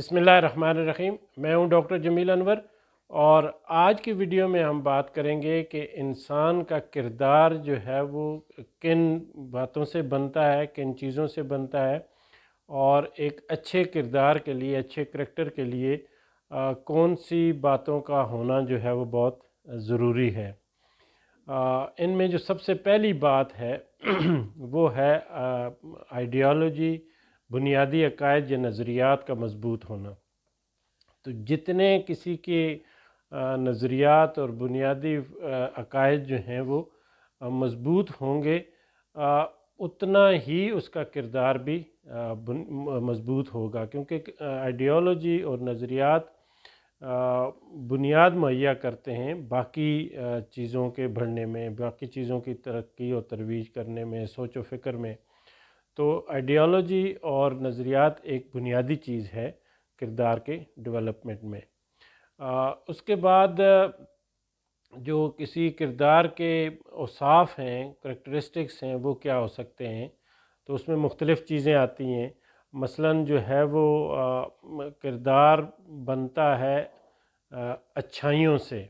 बिस्मिल्लाहिर्रहमानिर्रहीम। मैं हूं डॉक्टर जमील अनवर और आज की वीडियो में हम बात करेंगे कि इंसान का किरदार जो है वो किन बातों से बनता है, किन चीज़ों से बनता है और एक अच्छे किरदार के लिए, अच्छे करैक्टर के लिए कौन सी बातों का होना जो है वो बहुत ज़रूरी है। इनमें जो सबसे पहली बात है वो है आइडियोलॉजी, बुनियादी अकायद या नज़रियात का मज़बूत होना। तो जितने किसी के नज़रियात और बुनियादी अकायद जो हैं वो मज़बूत होंगे, उतना ही उसका किरदार भी मज़बूत होगा, क्योंकि आइडियोलॉजी और नज़रियात बुनियाद मुहैया करते हैं बाकी चीज़ों के बढ़ने में, बाकी चीज़ों की तरक्की और तरोीज करने में, सोच व फ़िक्र में। तो आइडियोलॉजी और नज़रियात एक बुनियादी चीज़ है किरदार के डेवलपमेंट में। उसके बाद जो किसी किरदार के औसाफ़ हैं, करैक्टरिस्टिक्स हैं, वो क्या हो सकते हैं, तो उसमें मुख्तलिफ़ चीज़ें आती हैं। मसलन जो है वो किरदार बनता है अच्छाइयों से।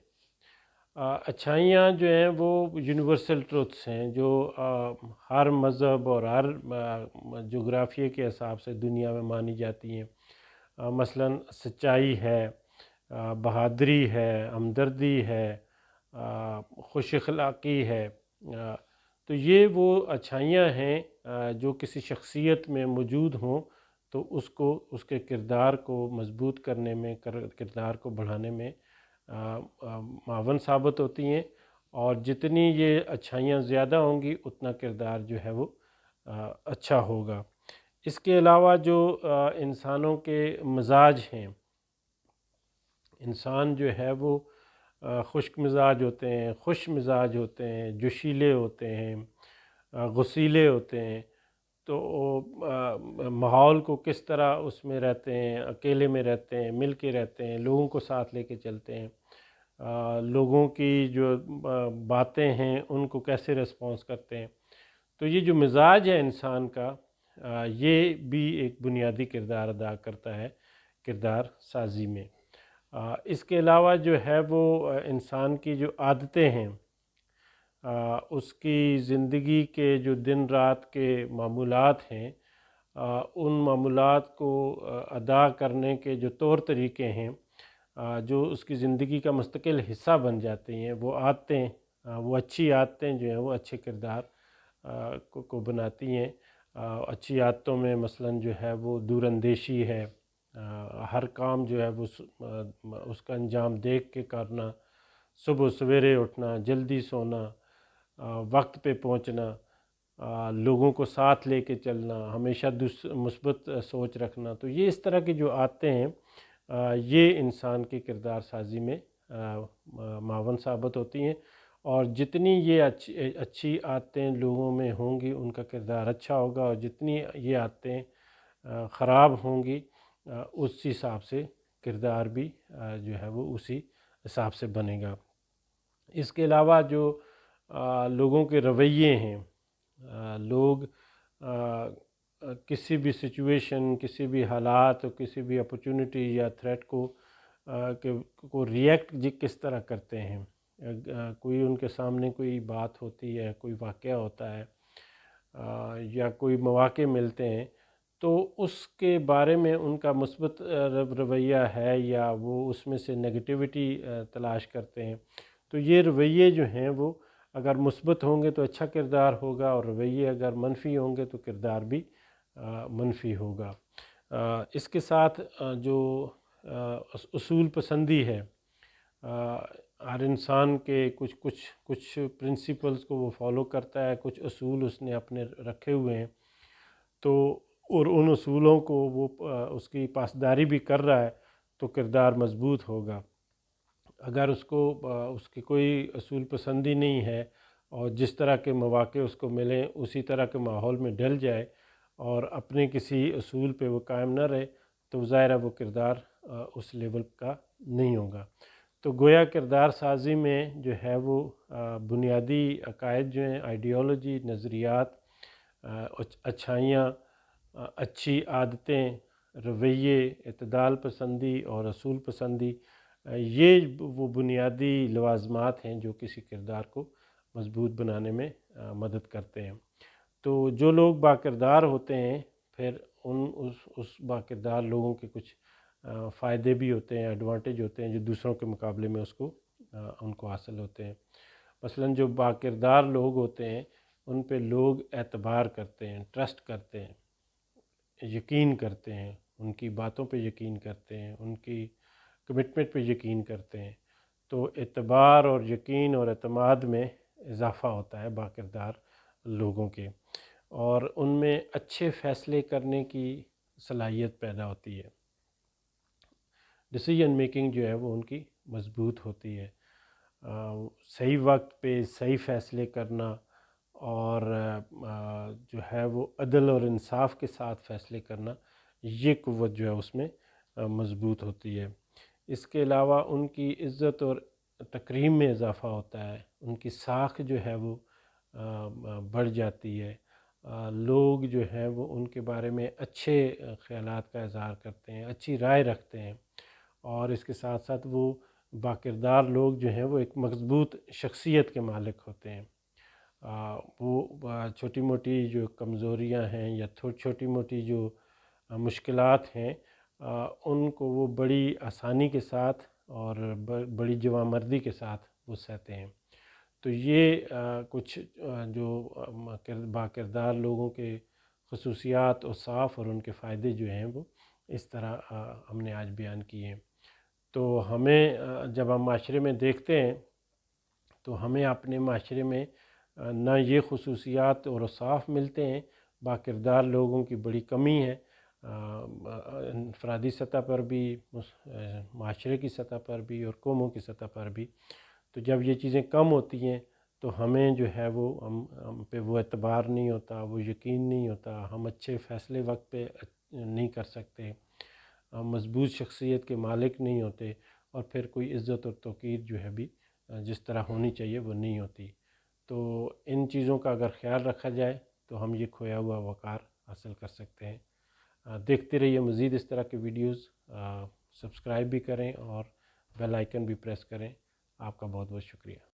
अच्छाइयाँ जो हैं वो यूनिवर्सल ट्रुथ्स हैं जो हर मज़हब और हर जोग्राफ़िए के हिसाब से दुनिया में मानी जाती हैं। मसलन सच्चाई है, बहादुरी है, हमदर्दी है, खुश अखलाक़ी है। तो ये वो अच्छाइयाँ हैं जो किसी शख्सियत में मौजूद हों तो उसको, उसके किरदार को मज़बूत करने में, किरदार को बढ़ाने में मावन साबित होती हैं। और जितनी ये अच्छाइयाँ ज़्यादा होंगी उतना किरदार जो है वो अच्छा होगा। इसके अलावा जो इंसानों के मिजाज हैं, इंसान जो है वो खुश्क मिजाज होते हैं, खुश मिजाज होते हैं, जोशीले होते हैं, गुस्सीले होते हैं। तो माहौल को किस तरह उसमें रहते हैं, अकेले में रहते हैं, मिल के रहते हैं, लोगों को साथ लेके चलते हैं, लोगों की जो बातें हैं उनको कैसे रिस्पॉन्स करते हैं। तो ये जो मिजाज है इंसान का, ये भी एक बुनियादी किरदार अदा करता है किरदार साजी में। इसके अलावा जो है वो इंसान की जो आदतें हैं, उसकी ज़िंदगी के जो दिन रात के मामूलात हैं, उन मामूलात को अदा करने के जो तौर तरीके हैं, जो उसकी ज़िंदगी का मुस्तकिल हिस्सा बन जाती हैं, वो आदतें, वो अच्छी आदतें जो हैं वो अच्छे किरदार को बनाती हैं। अच्छी आदतों में मसलन जो है वो दूरअंदेशी है, हर काम जो है वो उसका अंजाम देख के करना, सुबह सवेरे उठना, जल्दी सोना, वक्त पे पहुंचना, लोगों को साथ लेके चलना, हमेशा मुस्बत सोच रखना। तो ये इस तरह की जो आदतें हैं, ये इंसान के किरदार साजी में मावन साबित होती हैं। और जितनी ये अच्छी आदतें लोगों में होंगी उनका किरदार अच्छा होगा, और जितनी ये आदतें ख़राब होंगी उस हिसाब से किरदार भी जो है वो उसी हिसाब से बनेगा। इसके अलावा जो लोगों के रवैये हैं, लोग किसी भी सिचुएशन, किसी भी हालात, किसी भी अपॉर्चुनिटी या थ्रेट को रिएक्ट किस तरह करते हैं। कोई उनके सामने कोई बात होती है, कोई वाक़या होता है, या कोई मौक़े मिलते हैं, तो उसके बारे में उनका मुस्बत रवैया है या वो उसमें से नेगेटिविटी तलाश करते हैं। तो ये रवैये जो हैं वो अगर मुस्बत होंगे तो अच्छा किरदार होगा, और रवैये अगर मनफ़ी होंगे तो किरदार भी मनफ़ी होगा। इसके साथ जो उसूल पसंदी है, हर इंसान के कुछ प्रिंसिपल्स को वो फॉलो करता है, कुछ उसूल उसने अपने रखे हुए हैं, तो और उन उसूलों को वो उसकी पासदारी भी कर रहा है तो किरदार मज़बूत होगा। अगर उसको उसकी कोई असूल पसंदी नहीं है और जिस तरह के मौक़े उसको मिलें उसी तरह के माहौल में ढल जाए और अपने किसी असूल पे वो कायम न रहे, तो ज़ाहिर है वो किरदार उस लेवल का नहीं होगा। तो गोया किरदार साजी में जो है वो बुनियादी अकायद जो हैं, आइडियोलॉजी, नज़रियात, अच्छाइयाँ, अच्छी आदतें, رویے، اعتدال پسندی اور اصول پسندی، یہ وہ بنیادی لوازمات ہیں جو کسی کردار کو مضبوط بنانے میں مدد کرتے ہیں۔ تو جو لوگ باکردار ہوتے ہیں پھر اس باکردار لوگوں کے کچھ فائدے بھی ہوتے ہیں، ایڈوانٹیج ہوتے ہیں جو دوسروں کے مقابلے میں ان کو حاصل ہوتے ہیں۔ مثلاً جو باکردار لوگ ہوتے ہیں ان پہ لوگ اعتبار کرتے ہیں، ٹرسٹ کرتے ہیں، یقین کرتے ہیں، ان کی باتوں پہ یقین کرتے ہیں، ان کی کمٹمنٹ پہ یقین کرتے ہیں۔ تو اعتبار اور یقین اور اعتماد میں اضافہ ہوتا ہے باکردار لوگوں کے، اور ان میں اچھے فیصلے کرنے کی صلاحیت پیدا ہوتی ہے۔ ڈیسیجن میکنگ جو ہے وہ ان کی مضبوط ہوتی ہے۔ صحیح وقت پہ صحیح فیصلے کرنا اور جو ہے وہ عدل اور انصاف کے ساتھ فیصلے کرنا، یہ قوت جو ہے اس میں مضبوط ہوتی ہے۔ اس کے علاوہ ان کی عزت اور تکریم میں اضافہ ہوتا ہے، ان کی ساکھ جو ہے وہ بڑھ جاتی ہے، لوگ جو ہیں وہ ان کے بارے میں اچھے خیالات کا اظہار کرتے ہیں، اچھی رائے رکھتے ہیں، اور اس کے ساتھ ساتھ وہ باکردار لوگ جو ہیں وہ ایک مضبوط شخصیت کے مالک ہوتے ہیں۔ وہ چھوٹی موٹی جو کمزوریاں ہیں یا چھوٹی موٹی جو مشکلات ہیں ان کو وہ بڑی آسانی کے ساتھ اور بڑی جوانمردی کے ساتھ وہ سہتے ہیں۔ تو یہ کچھ جو باکردار لوگوں کے خصوصیات اوصاف اور ان کے فائدے جو ہیں وہ اس طرح ہم نے آج بیان کیے ہیں۔ تو ہمیں جب ہم معاشرے میں دیکھتے ہیں تو ہمیں اپنے معاشرے میں نہ یہ خصوصیات اور اوصاف ملتے ہیں، باکردار لوگوں کی بڑی کمی ہے، انفرادی سطح پر بھی، معاشرے کی سطح پر بھی اور قوموں کی سطح پر بھی۔ تو جب یہ چیزیں کم ہوتی ہیں تو ہمیں جو ہے وہ ہم پہ وہ اعتبار نہیں ہوتا، وہ یقین نہیں ہوتا، ہم اچھے فیصلے وقت پہ نہیں کر سکتے، ہم مضبوط شخصیت کے مالک نہیں ہوتے، اور پھر کوئی عزت اور توقیر جو ہے بھی جس طرح ہونی چاہیے وہ نہیں ہوتی۔ تو ان چیزوں کا اگر خیال رکھا جائے تو ہم یہ کھویا ہوا وقار حاصل کر سکتے ہیں۔ دیکھتے رہیے مزید اس طرح کے ویڈیوز، سبسکرائب بھی کریں اور بیل آئیکن بھی پریس کریں۔ آپ کا بہت بہت شکریہ۔